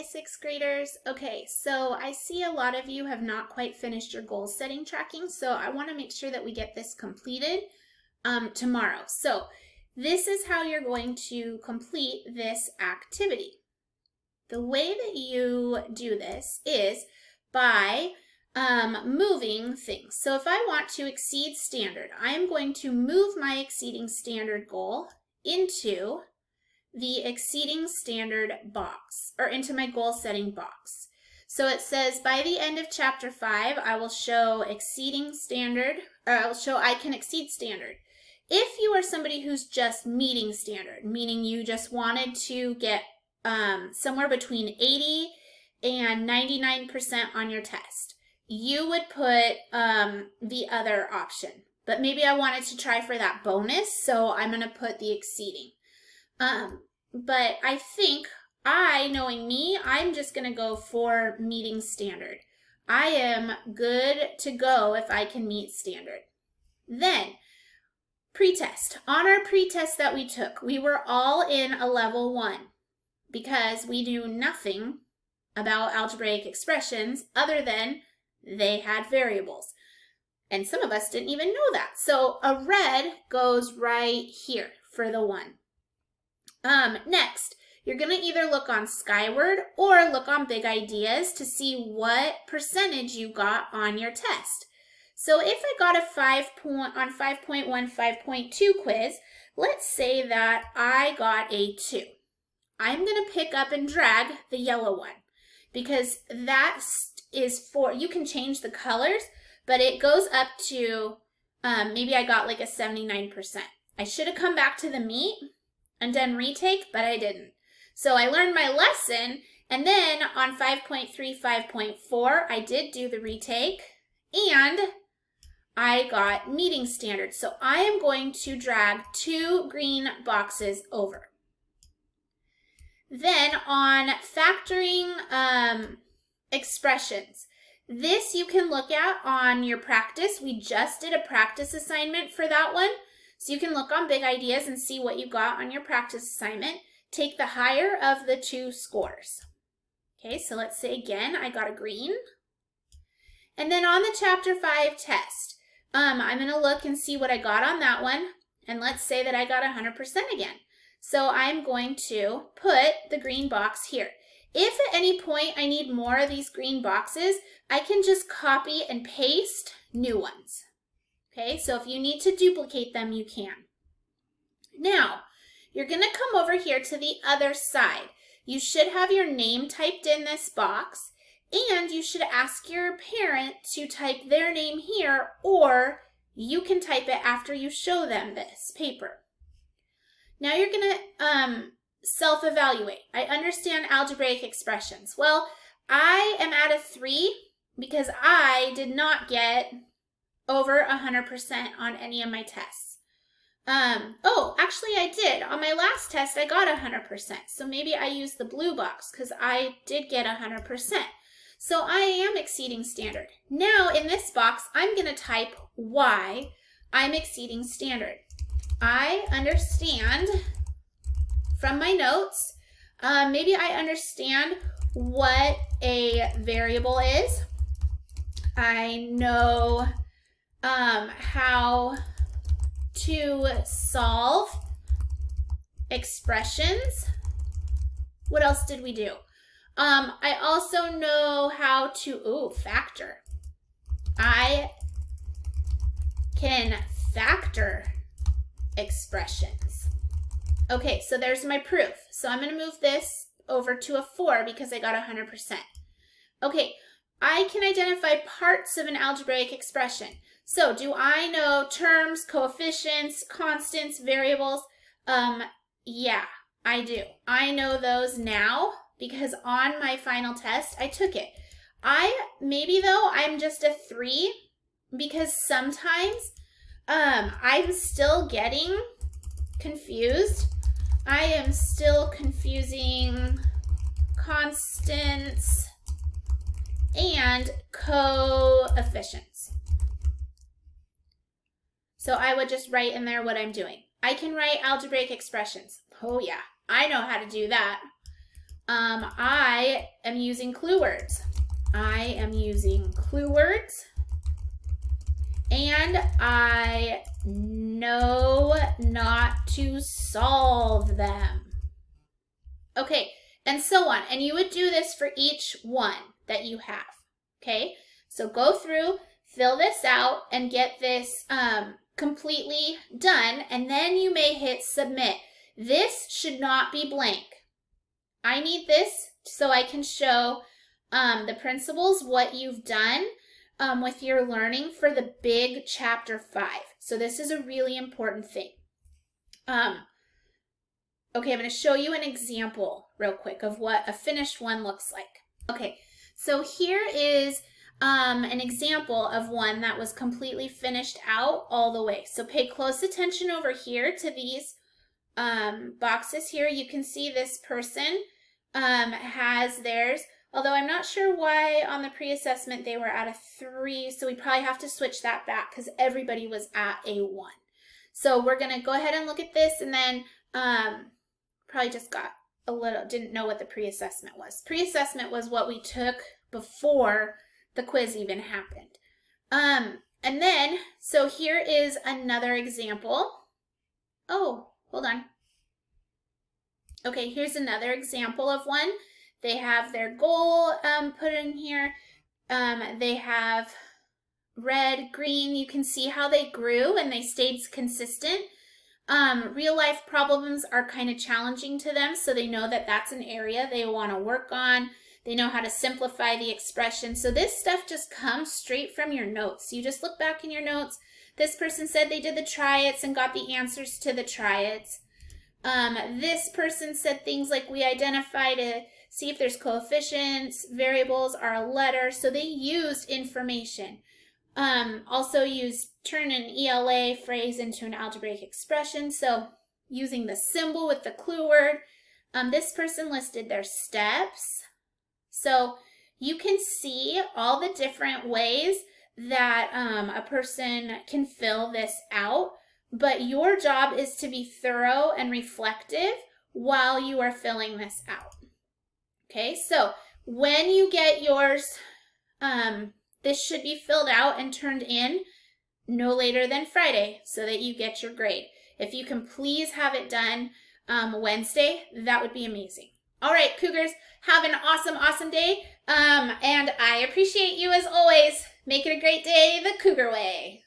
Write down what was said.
Hi, sixth graders. Okay, so I see a lot of you have not quite finished your goal setting tracking, so I want to make sure that we get this completed tomorrow. So this is how you're going to complete this activity. The way that you do this is by moving things. So if I want to exceed standard, I am going to move my exceeding standard goal into the exceeding standard box, or into my goal setting box. So it says by the end of chapter 5, I will show exceeding standard, or I will show I can exceed standard. If you are somebody who's just meeting standard, meaning you just wanted to get somewhere between 80 and 99% on your test, you would put the other option. But maybe I wanted to try for that bonus, so I'm going to put the exceeding. But I think knowing me, I'm just going to go for meeting standard. I am good to go if I can meet standard. Then, pretest. On our pretest that we took, we were all in a level 1 because we knew nothing about algebraic expressions other than they had variables. And some of us didn't even know that. So a red goes right here for the 1. Next, you're going to either look on Skyward or look on Big Ideas to see what percentage you got on your test. So if I got a 5.1, 5.2 quiz, let's say that I got a 2. I'm going to pick up and drag the yellow one because that is for, you can change the colors, but it goes up to, maybe I got like a 79%. I should have come back to the meet and done retake, but I didn't. So I learned my lesson, and then on 5.3, 5.4, I did do the retake, and I got meeting standard. So I am going to drag 2 green boxes over. Then on factoring expressions, this you can look at on your practice. We just did a practice assignment for that one. So you can look on Big Ideas and see what you got on your practice assignment. Take the higher of the 2 scores. Okay, so let's say again, I got a green. And then on the chapter 5 test, I'm going to look and see what I got on that one. And let's say that I got 100% again. So I'm going to put the green box here. If at any point I need more of these green boxes, I can just copy and paste new ones. Okay, so if you need to duplicate them, you can. Now, you're going to come over here to the other side. You should have your name typed in this box, and you should ask your parent to type their name here, or you can type it after you show them this paper. Now you're going to self-evaluate. I understand algebraic expressions. Well, I am at a 3 because I did not get over 100% on any of my tests. Oh, actually I did. On my last test, I got 100%. So maybe I used the blue box because I did get 100%. So I am exceeding standard. Now in this box, I'm going to type why I'm exceeding standard. I understand from my notes, maybe I understand what a variable is. I know how to solve expressions. What else did we do? I also know how to, factor. I can factor expressions. Okay, so there's my proof. So I'm going to move this over to a 4 because I got 100%. Okay, I can identify parts of an algebraic expression. So do I know terms, coefficients, constants, variables? Yeah, I do. I know those now because on my final test, I took it. Maybe though, I'm just a 3 because sometimes I'm still getting confused. I am still confusing constants and coefficients. So I would just write in there what I'm doing. I can write algebraic expressions. Oh yeah, I know how to do that. I I am using clue words. I am using clue words. And I know not to solve them. Okay, and so on. And you would do this for each one that you have. Okay, so go through, fill this out, and get this completely done. And then you may hit submit. This should not be blank. I need this so I can show the principals what you've done with your learning for the big chapter 5. So this is a really important thing. Okay, I'm going to show you an example real quick of what a finished one looks like. Okay, so here is an example of one that was completely finished out all the way. So pay close attention over here to these boxes here. You can see this person has theirs. Although I'm not sure why on the pre-assessment they were at a 3, so we probably have to switch that back because everybody was at a 1. So we're going to go ahead and look at this, and then probably just got a little, didn't know what the pre-assessment was. Pre-assessment was what we took before the quiz even happened. And then, so here is another example. Oh, hold on. Okay, here's another example of one. They have their goal put in here. They have red, green. You can see how they grew and they stayed consistent. Real life problems are kind of challenging to them, so they know that that's an area they want to work on. They know how to simplify the expression. So this stuff just comes straight from your notes. You just look back in your notes. This person said they did the try-its and got the answers to the try-its. This person said things like we identify to see if there's coefficients, variables are a letter. So they used information. Also used turn an ELA phrase into an algebraic expression. So using the symbol with the clue word. This person listed their steps. So you can see all the different ways that a person can fill this out. But your job is to be thorough and reflective while you are filling this out. Okay, so when you get yours, this should be filled out and turned in no later than Friday so that you get your grade. If you can please have it done Wednesday, that would be amazing. All right, Cougars, have an awesome, awesome day. And I appreciate you as always. Make it a great day the Cougar way.